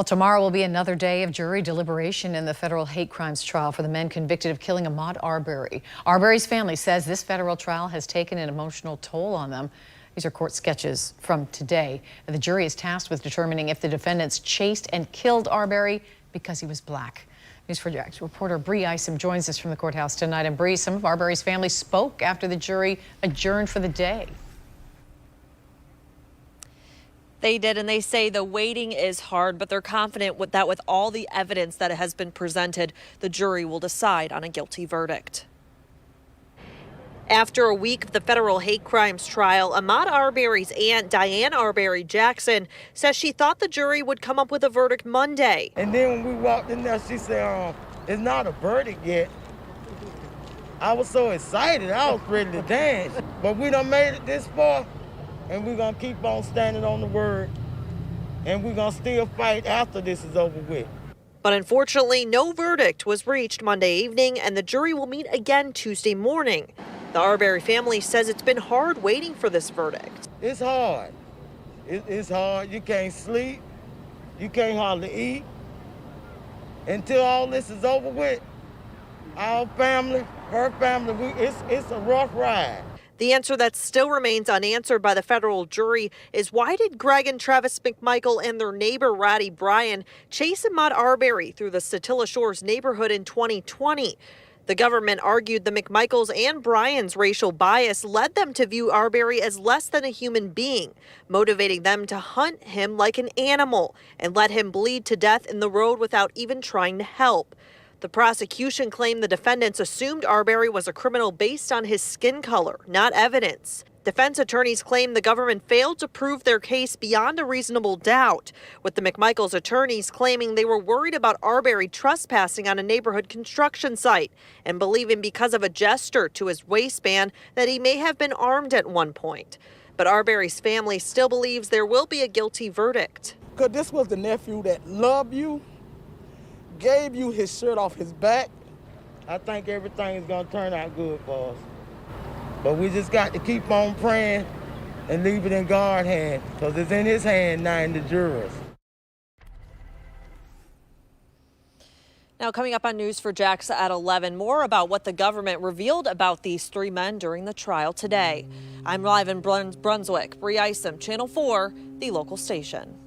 Well, tomorrow will be another day of jury deliberation in the federal hate crimes trial for the men convicted of killing Ahmaud Arbery. Arbery's family says this federal trial has taken an emotional toll on them. These are court sketches from today. The jury is tasked with determining if the defendants chased and killed Arbery because he was black. News4JAX reporter Bree Isom joins us from the courthouse tonight. And Bree, some of Arbery's family spoke after the jury adjourned for the day. They did, and they say the waiting is hard, but they're confident that with all the evidence that has been presented, the jury will decide on a guilty verdict. After a week of the federal hate crimes trial, Ahmaud Arbery's aunt, Diane Arbery Jackson, says she thought the jury would come up with a verdict Monday. And then when we walked in there, she said, it's not a verdict yet. I was so excited, I was ready to dance. But we done made it this far. And we're going to keep on standing on the word, and we're going to still fight after this is over with. But unfortunately, no verdict was reached Monday evening, and the jury will meet again Tuesday morning. The Arbery family says it's been hard waiting for this verdict. It's hard. It's hard. You can't sleep. You can't hardly eat. Until all this is over with, our family, her family, it's a rough ride. The answer that still remains unanswered by the federal jury is why did Greg and Travis McMichael and their neighbor Ratty Bryan chase Ahmaud Arbery through the Satilla Shores neighborhood in 2020? The government argued the McMichaels and Bryans' racial bias led them to view Arbery as less than a human being, motivating them to hunt him like an animal and let him bleed to death in the road without even trying to help. The prosecution claimed the defendants assumed Arbery was a criminal based on his skin color, not evidence. Defense attorneys claim the government failed to prove their case beyond a reasonable doubt, with the McMichaels attorneys claiming they were worried about Arbery trespassing on a neighborhood construction site and believing because of a gesture to his waistband that he may have been armed at one point. But Arbery's family still believes there will be a guilty verdict. Because this was the nephew that loved you, gave you his shirt off his back. I think everything is going to turn out good for us. But we just got to keep on praying and leave it in God's hand, because it's in his hand now in the jurors. Now, coming up on News4JAX at 11, more about what the government revealed about these three men during the trial today. I'm live in Brunswick. Bree Isom, Channel 4, the local station.